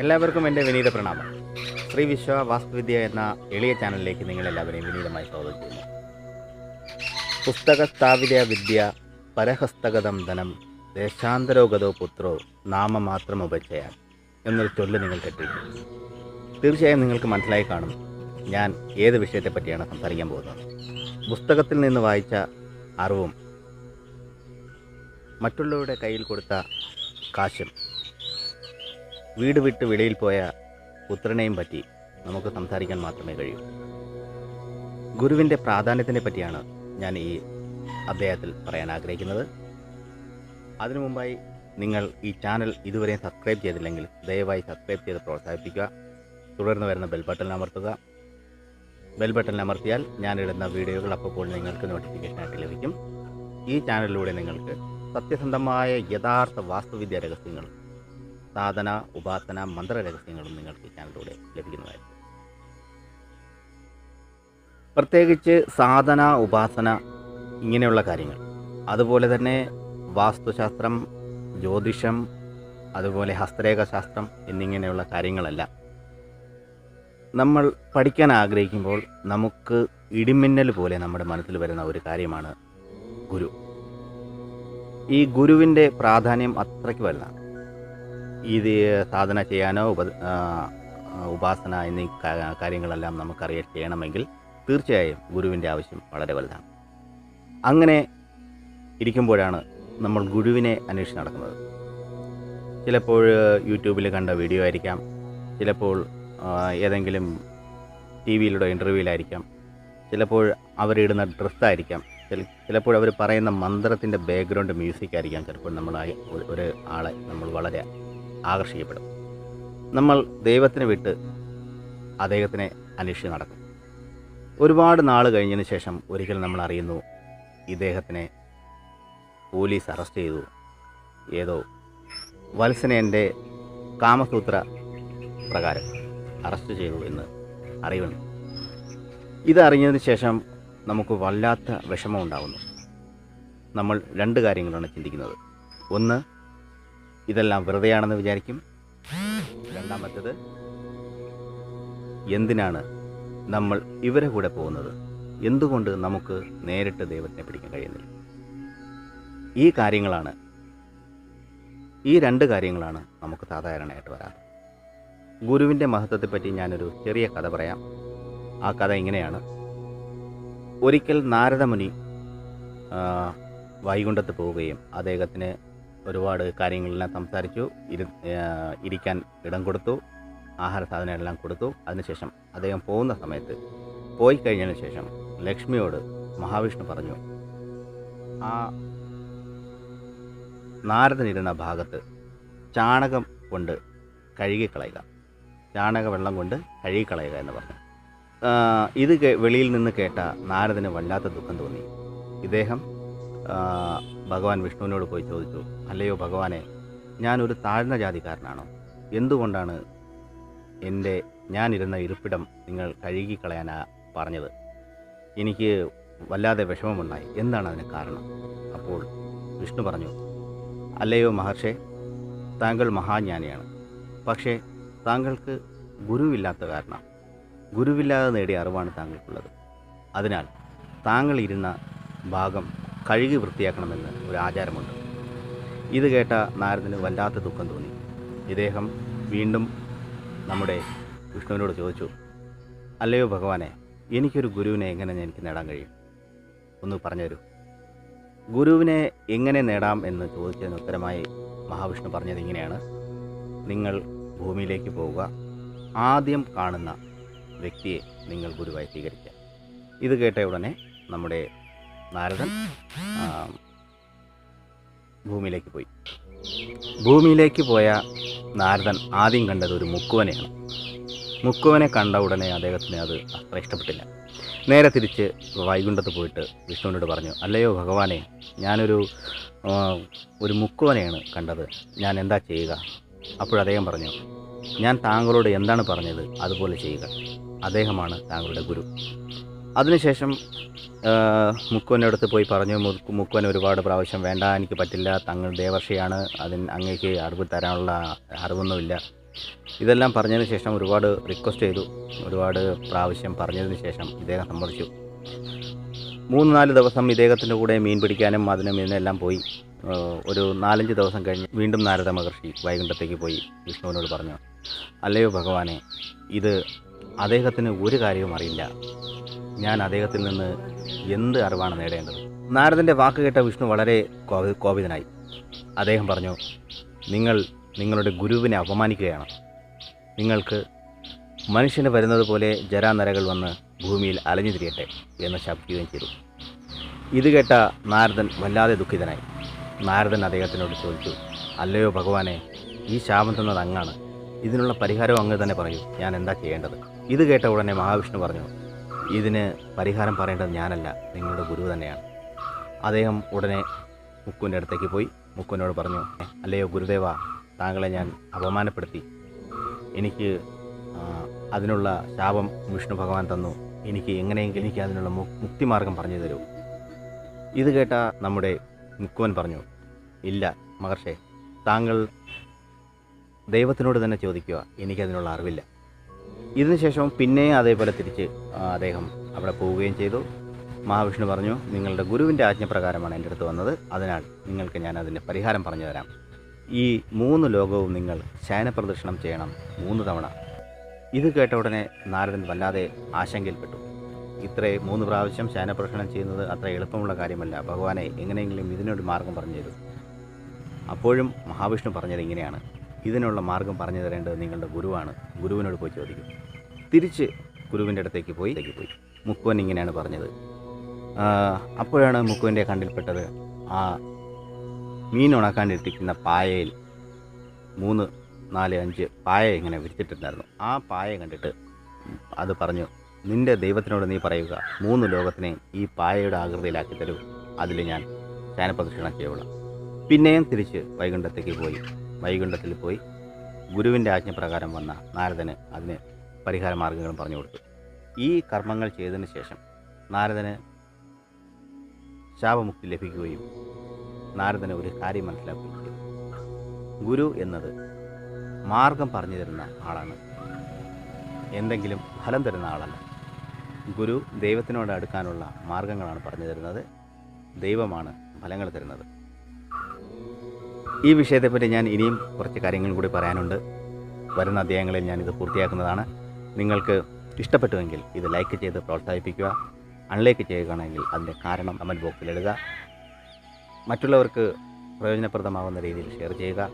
എല്ലാവർക്കും എൻ്റെ വിനീത പ്രണാമം. ശ്രീ വിശ്വ വാസ്തുവിദ്യ എന്ന എളിയ ചാനലിലേക്ക് നിങ്ങളെല്ലാവരെയും വിനീതമായി സ്വാഗതം ചെയ്യുന്നു. പുസ്തക സ്ഥാപിത വിദ്യ പരഹസ്തഗതം ധനം ദേശാന്തരോഗതോ പുത്രോ നാമമാത്രമുപചയാൻ എന്നൊരു ചൊല്ല് നിങ്ങൾ കേട്ടിരിക്കും. തീർച്ചയായും നിങ്ങൾക്ക് മനസ്സിലായി കാണും ഞാൻ ഏത് വിഷയത്തെപ്പറ്റിയാണ് സംസാരിക്കാൻ പോകുന്നത്. പുസ്തകത്തിൽ നിന്ന് വായിച്ച അറിവും മറ്റുള്ളവരുടെ കയ്യിൽ കൊടുത്ത കാശും വീട് വിട്ട് വെളിയിൽ പോയ പുത്രനെയും പറ്റി നമുക്ക് സംസാരിക്കാൻ മാത്രമേ കഴിയൂ. ഗുരുവിൻ്റെ പ്രാധാന്യത്തിനെ പറ്റിയാണ് ഞാൻ ഈ അധ്യായത്തിൽ പറയാൻ ആഗ്രഹിക്കുന്നത്. അതിനു മുമ്പായി നിങ്ങൾ ഈ ചാനൽ ഇതുവരെ സബ്സ്ക്രൈബ് ചെയ്തില്ലെങ്കിൽ ദയവായി സബ്സ്ക്രൈബ് ചെയ്ത് പ്രോത്സാഹിപ്പിക്കുക. തുടർന്ന് വരുന്ന ബെൽ ബട്ടൺ അമർത്തുക. ബെൽ ബട്ടൺ അമർത്തിയാൽ ഞാനിടുന്ന വീഡിയോകൾ അപ്പോൾ നിങ്ങൾക്ക് നോട്ടിഫിക്കേഷനായിട്ട് ലഭിക്കും. ഈ ചാനലിലൂടെ നിങ്ങൾക്ക് സത്യസന്ധമായ യഥാർത്ഥ വാസ്തുവിദ്യ രഹസ്യങ്ങളും സാധന, ഉപാസന, മന്ത്രരഹസ്യങ്ങളും നിങ്ങൾക്ക് ഈ ചാനലിലൂടെ ലഭിക്കുന്നതായിരിക്കും. പ്രത്യേകിച്ച് സാധന, ഉപാസന ഇങ്ങനെയുള്ള കാര്യങ്ങൾ, അതുപോലെ തന്നെ വാസ്തുശാസ്ത്രം, ജ്യോതിഷം, അതുപോലെ ഹസ്തരേഖാശാസ്ത്രം എന്നിങ്ങനെയുള്ള കാര്യങ്ങളെല്ലാം നമ്മൾ പഠിക്കാൻ ആഗ്രഹിക്കുമ്പോൾ നമുക്ക് ഇടിമിന്നൽ പോലെ നമ്മുടെ മനസ്സിൽ വരുന്ന ഒരു കാര്യമാണ് ഗുരു. ഈ ഗുരുവിൻ്റെ പ്രാധാന്യം അത്രയ്ക്ക് വലുതാണ്. ഇത് സാധന ചെയ്യാനോ ഉപാസന എന്നീ കാര്യങ്ങളെല്ലാം നമുക്കറിയാൻ ചെയ്യണമെങ്കിൽ തീർച്ചയായും ഗുരുവിൻ്റെ ആവശ്യം വളരെ വലുതാണ്. അങ്ങനെ ഇരിക്കുമ്പോഴാണ് നമ്മൾ ഗുരുവിനെ അന്വേഷിച്ച് നടക്കുന്നത്. ചിലപ്പോൾ യൂട്യൂബിൽ കണ്ട വീഡിയോ ആയിരിക്കാം, ചിലപ്പോൾ ഏതെങ്കിലും ടി വിയിലൂടെ ഇൻ്റർവ്യൂവിലായിരിക്കാം, ചിലപ്പോൾ അവരിടുന്ന ഡ്രസ്സായിരിക്കാം, ചിലപ്പോൾ അവർ പറയുന്ന മന്ത്രത്തിൻ്റെ ബാക്ക്ഗ്രൗണ്ട് മ്യൂസിക് ആയിരിക്കാം. ചിലപ്പോൾ നമ്മളായി ഒരു ആളെ നമ്മൾ വളരെ ആകർഷിക്കപ്പെടും. നമ്മൾ ദൈവത്തിനെ വിട്ട് അദ്ദേഹത്തിനെ അന്വേഷിച്ച് നടക്കും. ഒരുപാട് നാൾ കഴിഞ്ഞതിന് ശേഷം ഒരിക്കൽ നമ്മൾ അറിയുന്നു ഇദ്ദേഹത്തിനെ പോലീസ് അറസ്റ്റ് ചെയ്തു. ഏതോ വത്സനേൻ്റെ കാമസൂത്ര പ്രകാരം അറസ്റ്റ് ചെയ്തു എന്ന് അറിയുന്നു. ഇതറിഞ്ഞതിന് ശേഷം നമുക്ക് വല്ലാത്ത വിഷമം ഉണ്ടാകുന്നു. നമ്മൾ രണ്ട് കാര്യങ്ങളാണ് ചിന്തിക്കുന്നത്. ഒന്ന്, ഇതെല്ലാം വെറുതെയാണെന്ന് വിചാരിക്കും. രണ്ടാമത്തേത്, എന്തിനാണ് നമ്മൾ ഇവരെ കൂടെ പോകുന്നത്? എന്തുകൊണ്ട് നമുക്ക് നേരിട്ട് ദൈവത്തിനെ പിടിക്കാൻ കഴിയുന്നില്ല? ഈ രണ്ട് കാര്യങ്ങളാണ് നമുക്ക് സാധാരണയായിട്ട് വരാറ്. ഗുരുവിൻ്റെ മഹത്വത്തെപ്പറ്റി ഞാനൊരു ചെറിയ കഥ പറയാം. ആ കഥ ഇങ്ങനെയാണ്. ഒരിക്കൽ നാരദമുനി വൈകുണ്ഠത്ത് പോവുകയും അദ്ദേഹത്തിന് ഒരുപാട് കാര്യങ്ങളെല്ലാം സംസാരിച്ചു. ഇരിക്കാൻ ഇടം കൊടുത്തു, ആഹാര സാധനങ്ങളെല്ലാം കൊടുത്തു. അതിനുശേഷം അദ്ദേഹം പോകുന്ന സമയത്ത്, പോയി കഴിഞ്ഞതിന് ശേഷം ലക്ഷ്മിയോട് മഹാവിഷ്ണു പറഞ്ഞു, ആ നാരദനിരുന്ന ഭാഗത്ത് ചാണകം കൊണ്ട് കഴുകിക്കളയുക, ചാണക വെള്ളം കൊണ്ട് കഴുകിക്കളയുക എന്ന് പറഞ്ഞു. ഇത് വെളിയിൽ നിന്ന് കേട്ട നാരദന് വല്ലാത്ത ദുഃഖം തോന്നി. ഇദ്ദേഹം ഭഗവാൻ വിഷ്ണുവിനോട് പോയി ചോദിച്ചു, അല്ലയോ ഭഗവാനെ, ഞാനൊരു താഴ്ന്ന ജാതിക്കാരനാണോ? എന്തുകൊണ്ടാണ് ഞാനിരുന്ന ഇരിപ്പിടം നിങ്ങൾ കഴുകിക്കളയാനാ പറഞ്ഞത്? എനിക്ക് വല്ലാതെ വിഷമമുണ്ടായി. എന്താണ് അതിന് കാരണം? അപ്പോൾ വിഷ്ണു പറഞ്ഞു, അല്ലയോ മഹർഷേ, താങ്കൾ മഹാജ്ഞാനിയാണ്. പക്ഷേ താങ്കൾക്ക് ഗുരുവില്ലാത്ത കാരണം, ഗുരുവില്ലാതെ നേടിയ അറിവാണ് താങ്കൾക്കുള്ളത്. അതിനാൽ താങ്കൾ ഇരുന്ന ഭാഗം കഴുകി വൃത്തിയാക്കണമെന്ന് ഒരു ആചാരമുണ്ട്. ഇത് കേട്ട നാരദന് വല്ലാത്ത ദുഃഖം തോന്നി. ഇദ്ദേഹം വീണ്ടും നമ്മുടെ വിഷ്ണുവിനോട് ചോദിച്ചു, അല്ലയോ ഭഗവാനെ, എനിക്കൊരു ഗുരുവിനെ എങ്ങനെ എനിക്ക് നേടാൻ കഴിയും? ഒന്ന് പറഞ്ഞു തരൂ. ഗുരുവിനെ എങ്ങനെ നേടാം എന്ന് ചോദിച്ചതിന് ഉത്തരമായി മഹാവിഷ്ണു പറഞ്ഞത് ഇങ്ങനെയാണ്: നിങ്ങൾ ഭൂമിയിലേക്ക് പോവുക, ആദ്യം കാണുന്ന വ്യക്തിയെ നിങ്ങൾ ഗുരുവായി സ്വീകരിക്കുക. ഇത് കേട്ട ഉടനെ നമ്മുടെ നാരദൻ ഭൂമിയിലേക്ക് പോയി. ഭൂമിയിലേക്ക് പോയ നാരദൻ ആദ്യം കണ്ടത് ഒരു മുക്കുവനെയാണ്. മുക്കുവനെ കണ്ട ഉടനെ അദ്ദേഹത്തിന് അത് അത്ര ഇഷ്ടപ്പെട്ടില്ല. നേരെ തിരിച്ച് വൈകുണ്ഠത്ത് പോയിട്ട് വിഷ്ണുവിനോട് പറഞ്ഞു, അല്ലയോ ഭഗവാനെ, ഞാനൊരു മുക്കുവനെയാണ് കണ്ടത്, ഞാൻ എന്താ ചെയ്യുക? അപ്പോഴദ്ദേഹം പറഞ്ഞു, ഞാൻ താങ്കളോട് എന്താണ് പറഞ്ഞത് അതുപോലെ ചെയ്യുക. അദ്ദേഹമാണ് താങ്കളുടെ ഗുരു. അതിനുശേഷം മുക്കുവൻ്റെ അടുത്ത് പോയി പറഞ്ഞു. മുക്കുവൻ ഒരുപാട് പ്രാവശ്യം, വേണ്ട, എനിക്ക് പറ്റില്ല, തങ്ങൾ ദേവർഷിയാണ്, അങ്ങേക്ക് അറിവ് തരാനുള്ള അറിവൊന്നുമില്ല, ഇതെല്ലാം പറഞ്ഞതിന് ശേഷം ഒരുപാട് റിക്വസ്റ്റ് ചെയ്തു. ഒരുപാട് പ്രാവശ്യം പറഞ്ഞതിന് ശേഷം ഇദ്ദേഹം സമ്മതിച്ചു. 3-4 ദിവസം ഇദ്ദേഹത്തിൻ്റെ കൂടെ മീൻ പിടിക്കാനും അതിനും ഇതിനെല്ലാം പോയി. ഒരു 4-5 ദിവസം കഴിഞ്ഞ് വീണ്ടും നാരദ മഹർഷി വൈകുണ്ഠത്തേക്ക് പോയി വിഷ്ണുവിനോട് പറഞ്ഞു, അല്ലയോ ഭഗവാനെ, ഇത് അദ്ദേഹത്തിന് ഒരു കാര്യവും അറിയില്ല. ഞാൻ അദ്ദേഹത്തിൽ നിന്ന് എന്ത് അറിവാണ് നേടേണ്ടത്? നാരദൻ്റെ വാക്ക് കേട്ട വിഷ്ണു വളരെ കോപിതനായി. അദ്ദേഹം പറഞ്ഞു, നിങ്ങൾ നിങ്ങളുടെ ഗുരുവിനെ അപമാനിക്കുകയാണ്. നിങ്ങൾക്ക് മനുഷ്യന് വരുന്നത് പോലെ ജരാനരകൾ വന്ന് ഭൂമിയിൽ അലഞ്ഞു തിരിയട്ടെ എന്ന് ശപിക്കുകയും ചെയ്തു. ഇത് കേട്ട നാരദൻ വല്ലാതെ ദുഃഖിതനായി. നാരദൻ അദ്ദേഹത്തിനോട് ചോദിച്ചു, അല്ലയോ ഭഗവാനെ, ഈ ശാപം തന്നത് അങ്ങാണ്. ഇതിനുള്ള പരിഹാരം അങ്ങ് തന്നെ പറയൂ. ഞാൻ എന്താ ചെയ്യേണ്ടത്? ഇത് കേട്ട ഉടനെ മഹാവിഷ്ണു പറഞ്ഞു, ഇതിന് പരിഹാരം പറയേണ്ടത് ഞാനല്ല, നിങ്ങളുടെ ഗുരു തന്നെയാണ്. അദ്ദേഹം ഉടനെ മുക്കുവിൻ്റെ അടുത്തേക്ക് പോയി മുക്കുവിനോട് പറഞ്ഞു, അല്ലയോ ഗുരുദേവ, താങ്കളെ ഞാൻ അപമാനപ്പെടുത്തി. എനിക്ക് അതിനുള്ള ശാപം വിഷ്ണു ഭഗവാൻ തന്നു. എനിക്ക് എങ്ങനെയെങ്കിലും എനിക്ക് അതിനുള്ള മുക്തിമാർഗം പറഞ്ഞു തരൂ. ഇത് കേട്ട നമ്മുടെ മുക്കുവൻ പറഞ്ഞു, ഇല്ല മഹർഷേ, താങ്കൾ ദൈവത്തിനോട് തന്നെ ചോദിക്കുക, എനിക്കതിനുള്ള അറിവില്ല. ഇതിനുശേഷം പിന്നെ അതേപോലെ തിരിച്ച് അദ്ദേഹം അവിടെ പോവുകയും ചെയ്തു. മഹാവിഷ്ണു പറഞ്ഞു, നിങ്ങളുടെ ഗുരുവിൻ്റെ ആജ്ഞപ്രകാരമാണ് എൻ്റെ അടുത്ത് വന്നത്, അതിനാൽ നിങ്ങൾക്ക് ഞാൻ അതിൻ്റെ പരിഹാരം പറഞ്ഞു തരാം. ഈ 3 ലോകവും നിങ്ങൾ ശയനപ്രദക്ഷിണം ചെയ്യണം 3 തവണ. ഇത് കേട്ട ഉടനെ നാരദൻ വല്ലാതെ ആശങ്കയിൽപ്പെട്ടു. 3 പ്രാവശ്യം ശയനപ്രദക്ഷിണം ചെയ്യുന്നത് അത്ര എളുപ്പമുള്ള കാര്യമല്ല. ഭഗവാനെ, എങ്ങനെയെങ്കിലും ഇതിനൊരു മാർഗം പറഞ്ഞു തരൂ. അപ്പോഴും മഹാവിഷ്ണു പറഞ്ഞത് ഇങ്ങനെയാണ്, ഇതിനുള്ള മാർഗം പറഞ്ഞു തരേണ്ടത് നിങ്ങളുടെ ഗുരുവാണ്. ഗുരുവിനോട് പോയി ചോദിക്കും. തിരിച്ച് ഗുരുവിൻ്റെ അടുത്തേക്ക് പോയി മുക്കുവൻ ഇങ്ങനെയാണ് പറഞ്ഞത്. അപ്പോഴാണ് മുക്കുവൻ്റെ കണ്ണിൽപ്പെട്ടത് ആ മീൻ ഉണക്കാനിട്ടിരിക്കുന്ന പായയിൽ 3, 4, 5 പായ ഇങ്ങനെ വിരിച്ചിട്ടുണ്ടായിരുന്നു. ആ പായ കണ്ടിട്ട് അത് പറഞ്ഞു, നിൻ്റെ ദൈവത്തിനോട് നീ പറയുക, 3 ലോകത്തിനെ ഈ പായയുടെ ആകൃതിയിലാക്കി തരൂ, അതിൽ ഞാൻ ശയനപ്രദക്ഷിണം ചെയ്യുള്ളൂ. പിന്നെയും തിരിച്ച് വൈകുണ്ഠത്തിൽ പോയി ഗുരുവിൻ്റെ ആജ്ഞപ്രകാരം വന്ന നാരദന് അതിന് പരിഹാര മാർഗ്ഗങ്ങളും പറഞ്ഞു കൊടുത്തു. ഈ കർമ്മങ്ങൾ ചെയ്തതിന് ശേഷം നാരദന് ശാപമുക്തി ലഭിക്കുകയും നാരദന് ഒരു കാര്യം മനസ്സിലാക്കുകയും ചെയ്തു. ഗുരു എന്നത് മാർഗം പറഞ്ഞു തരുന്ന ആളാണ്, എന്തെങ്കിലും ഫലം തരുന്ന ആളല്ല. ഗുരു ദൈവത്തിനോട് അടുക്കാനുള്ള മാർഗങ്ങളാണ് പറഞ്ഞു തരുന്നത്, ദൈവമാണ് ഫലങ്ങൾ തരുന്നത്. ഈ വിഷയത്തെപ്പറ്റി ഞാൻ ഇനിയും കുറച്ച് കാര്യങ്ങൾ കൂടി പറയാനുണ്ട്. വരുന്ന അധ്യായങ്ങളിൽ ഞാനിത് പൂർത്തിയാക്കുന്നതാണ്. നിങ്ങൾക്ക് ഇഷ്ടപ്പെട്ടുവെങ്കിൽ ഇത് ലൈക്ക് ചെയ്ത് പ്രോത്സാഹിപ്പിക്കുക. അൺലൈക്ക് ചെയ്യുകയാണെങ്കിൽ അതിൻ്റെ കാരണം കമൻറ്റ് ബോക്സിൽ ഇടുക. മറ്റുള്ളവർക്ക് പ്രയോജനപ്രദമാകുന്ന രീതിയിൽ ഷെയർ ചെയ്യുക.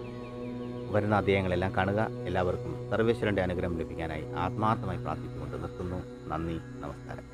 വരുന്ന അധ്യായങ്ങളെല്ലാം കാണുക. എല്ലാവർക്കും സർവേശ്വരൻ്റെ അനുഗ്രഹം ലഭിക്കാനായി ആത്മാർത്ഥമായി പ്രാർത്ഥിച്ചുകൊണ്ട് നിർത്തുന്നു. നന്ദി, നമസ്കാരം.